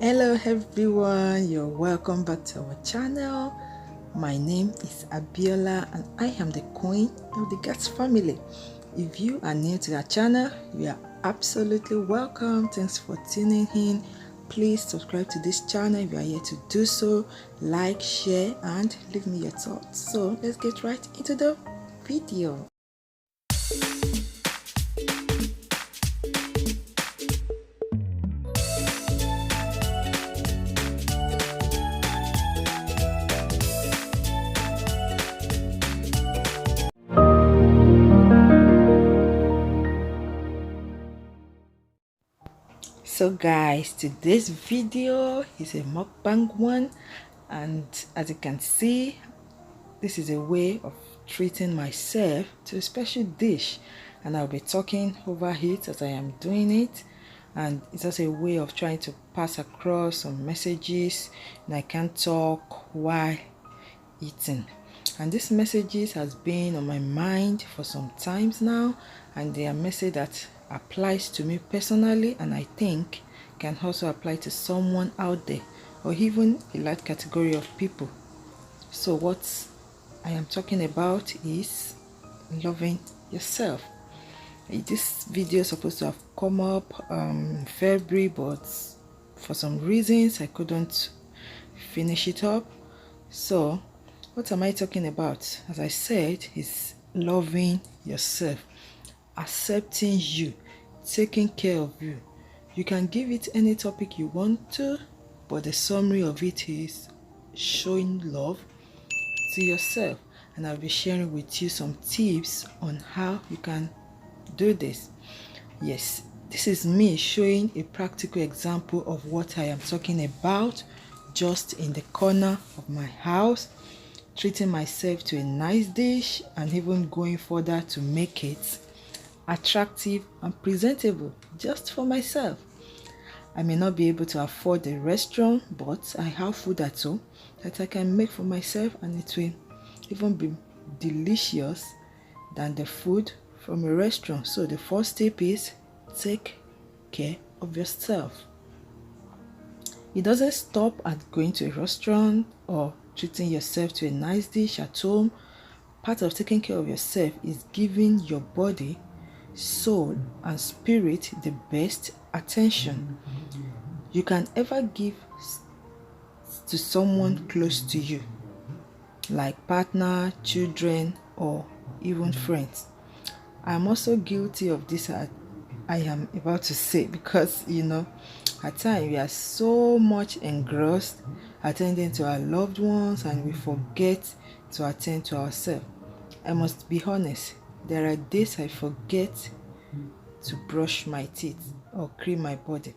Hello everyone, you're welcome back to our channel. My name is Abiola and I am the queen of the Gadsfamily. If you are new to our channel, you are absolutely welcome. Thanks for tuning in. Please subscribe to this channel if you are here to do so. Like, share and leave me your thoughts. So let's get right into the video. So guys, today's video is a mukbang one, and as you can see, this is a way of treating myself to a special dish, and I'll be talking over it as I am doing it. And it's also a way of trying to pass across some messages, and I can't talk while eating. And these messages has been on my mind for some times now, and they are message that applies to me personally, and I think can also apply to someone out there or even a large category of people. So what I am talking about is loving yourself. This video is supposed to have come up February, but for some reasons I couldn't finish it up. So what am I talking about? As I said, is loving yourself, accepting you, taking care of you. You can give it any topic you want to, but the summary of it is showing love to yourself. And I'll be sharing with you some tips on how you can do this. Yes, this is me showing a practical example of what I am talking about, just in the corner of my house, treating myself to a nice dish and even going further to make it attractive and presentable just for myself. I may not be able to afford a restaurant, but I have food at home that I can make for myself, and it will even be delicious than the food from a restaurant. So the first step is take care of yourself. It doesn't stop at going to a restaurant or treating yourself to a nice dish at home. Part of taking care of yourself is giving your body, soul and spirit the best attention you can ever give to someone close to you, like partner, children, or even friends. I'm also guilty of this. I am about to say, because at times we are so much engrossed attending to our loved ones and we forget to attend to ourselves. I must be honest, there are days I forget to brush my teeth or clean my body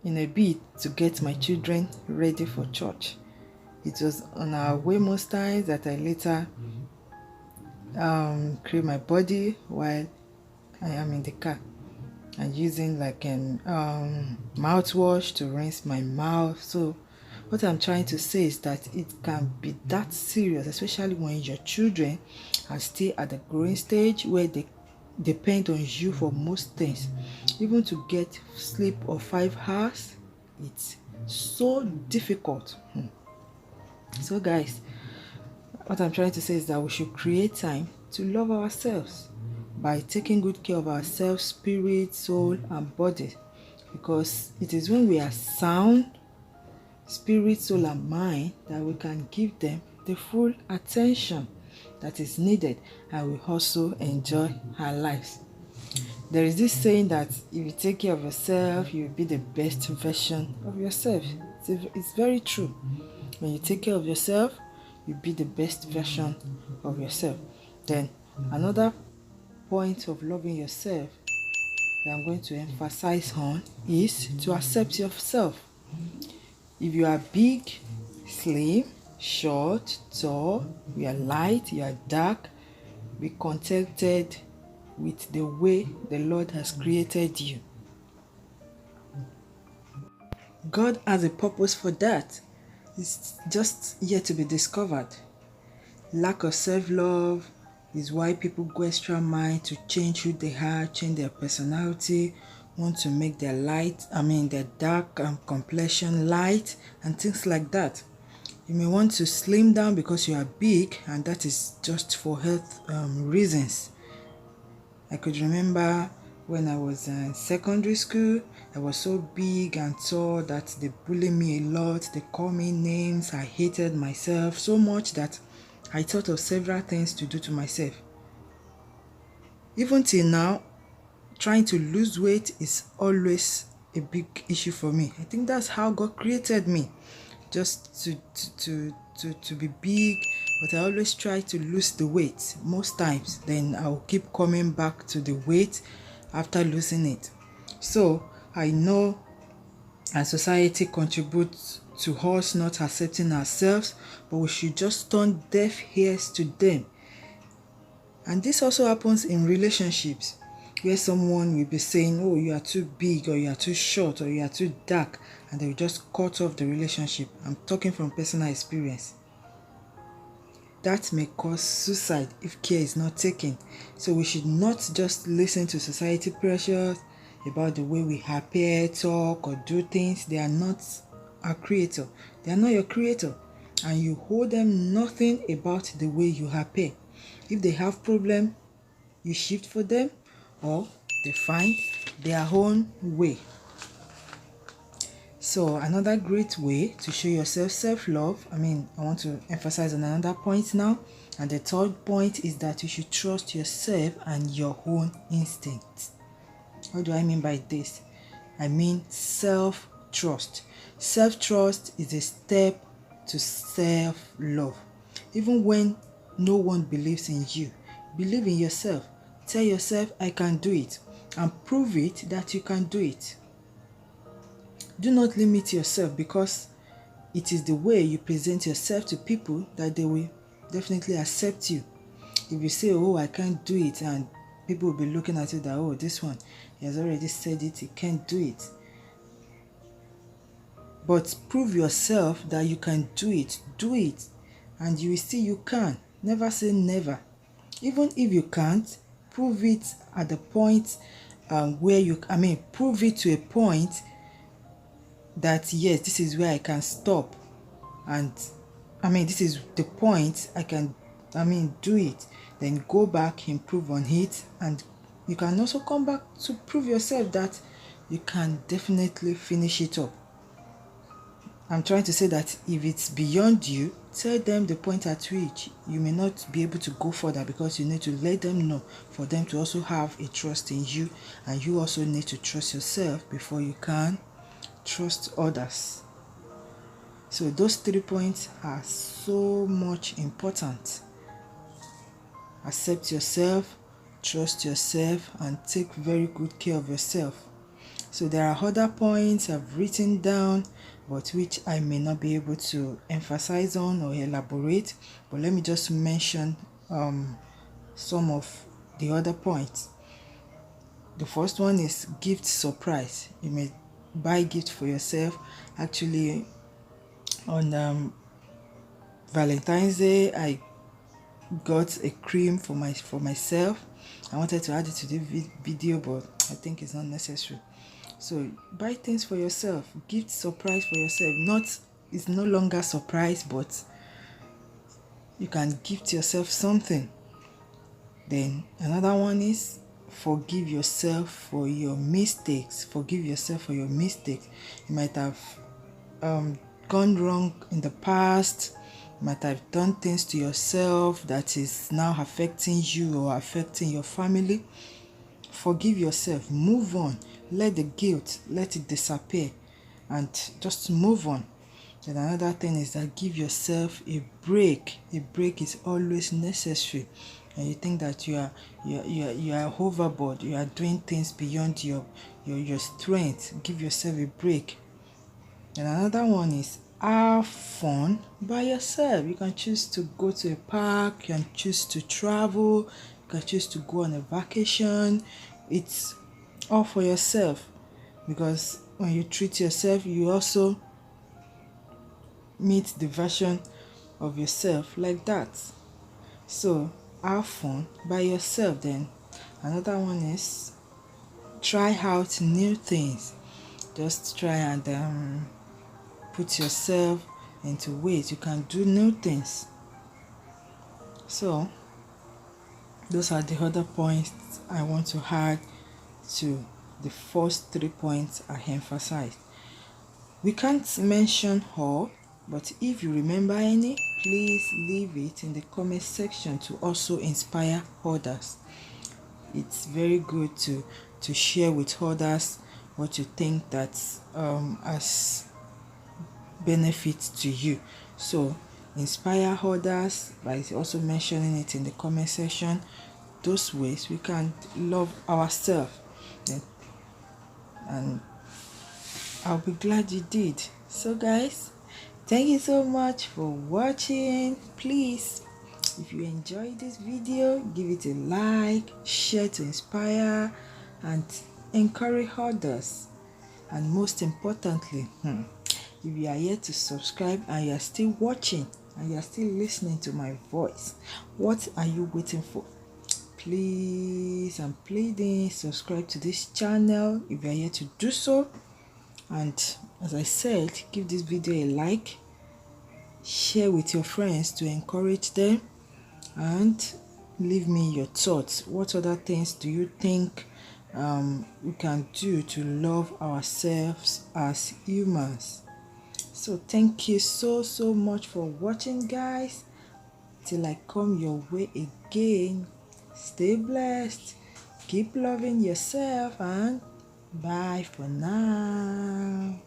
in a bid to get my children ready for church. It was on our way most times that I later clean my body while I am in the car, and using like an mouthwash to rinse my mouth. So what I'm trying to say is that it can be that serious, especially when your children are still at the growing stage where they depend on you for most things. Even to get sleep of 5 hours, it's so difficult. So guys, what I'm trying to say is that we should create time to love ourselves by taking good care of ourselves, spirit, soul and body, because it is when we are sound, spirit, soul and mind, that we can give them the full attention that is needed, and we also enjoy our lives. There is this saying that if you take care of yourself, you will be the best version of yourself. It's very true. When you take care of yourself, you'll be the best version of yourself. Then another point of loving yourself that I'm going to emphasize on is to accept yourself. If you are big, slim, short, tall, you are light, you are dark, be contented with the way the Lord has created you. God has a purpose for that. It's just yet to be discovered. Lack of self-love is why people go extra mile to change who they are, change their personality, want to make their their dark complexion light and things like that. You may want to slim down because you are big, and that is just for health reasons. I could remember when I was in secondary school, I was so big and tall that they bullied me a lot. They called me names. I hated myself so much that I thought of several things to do to myself. Even till now, trying to lose weight is always a big issue for me. I think that's how God created me, just to be big, but I always try to lose the weight most times. Then I'll keep coming back to the weight after losing it. So I know and society contributes to us not accepting ourselves, but we should just turn deaf ears to them. And this also happens in relationships, where someone will be saying, oh, you are too big, or you are too short, or you are too dark, and they will just cut off the relationship. I'm talking from personal experience. That may cause suicide if care is not taken. So we should not just listen to society pressures about the way we appear, talk, or do things. They are not our creator. They are not your creator. And you hold them nothing about the way you appear. If they have problem, you shift for them, or they find their own way. So another great way to show yourself self-love, I want to emphasize on another point now, and the third point is that you should trust yourself and your own instincts. What do I mean by this? I mean self-trust. Self-trust is a step to self-love. Even when no one believes in you, believe in yourself. Tell yourself, I can do it, and prove it that you can do it. Do not limit yourself, because it is the way you present yourself to people that they will definitely accept you. If you say, oh, I can't do it, and people will be looking at you that, oh, this one, he has already said it, he can't do it. But prove yourself that you can do it. Do it, and you will see you can. Never say never. Even if you can't, prove it at the point where you, prove it to a point that, yes, this is where I can stop. And this is the point I can, do it. Then go back, improve on it, and you can also come back to prove yourself that you can definitely finish it up. I'm trying to say that if it's beyond you, tell them the point at which you may not be able to go further, because you need to let them know for them to also have a trust in you, and you also need to trust yourself before you can trust others. So those 3 points are so much important. Accept yourself, trust yourself, and take very good care of yourself. So there are other points I've written down, but which I may not be able to emphasize on or elaborate. But let me just mention some of the other points. The first one is gift surprise. You may buy gift for yourself. Actually, on Valentine's Day, I got a cream for myself. I wanted to add it to the video, but I think it's not necessary. So buy things for yourself. Gift surprise for yourself. It's no longer surprise, but you can gift yourself something. Then another one is forgive yourself for your mistakes. Forgive yourself for your mistakes. You might have gone wrong in the past. You might have done things to yourself that is now affecting you or affecting your family. Forgive yourself. Move on. Let the guilt, let it disappear, and just move on. And another thing is that give yourself a break. A break is always necessary. And you think that you are overboard, you are doing things beyond your strength, give yourself a break. And another one is have fun by yourself. You can choose to go to a park, you can choose to travel, you can choose to go on a vacation. It's all for yourself, because when you treat yourself, you also meet the version of yourself like that. So have fun by yourself. Then another one is try out new things. Just try and put yourself into ways you can do new things. So those are the other points I want to add to the first 3 points I emphasized. We can't mention all, but if you remember any, please leave it in the comment section to also inspire others. It's very good to share with others what you think that has benefit to you. So inspire others by also mentioning it in the comment section. Those ways we can love ourselves, and I'll be glad you did. So guys, thank you so much for watching. Please, if you enjoyed this video, give it a like, share to inspire and encourage others. And most importantly, if you are yet to subscribe and you are still watching and you are still listening to my voice, what are you waiting for? Please, I'm pleading, subscribe to this channel if you are yet to do so. And as I said, give this video a like, share with your friends to encourage them, and leave me your thoughts. What other things do you think we can do to love ourselves as humans? So thank you so much for watching, guys. Till I come your way again, stay blessed, keep loving yourself, and bye for now.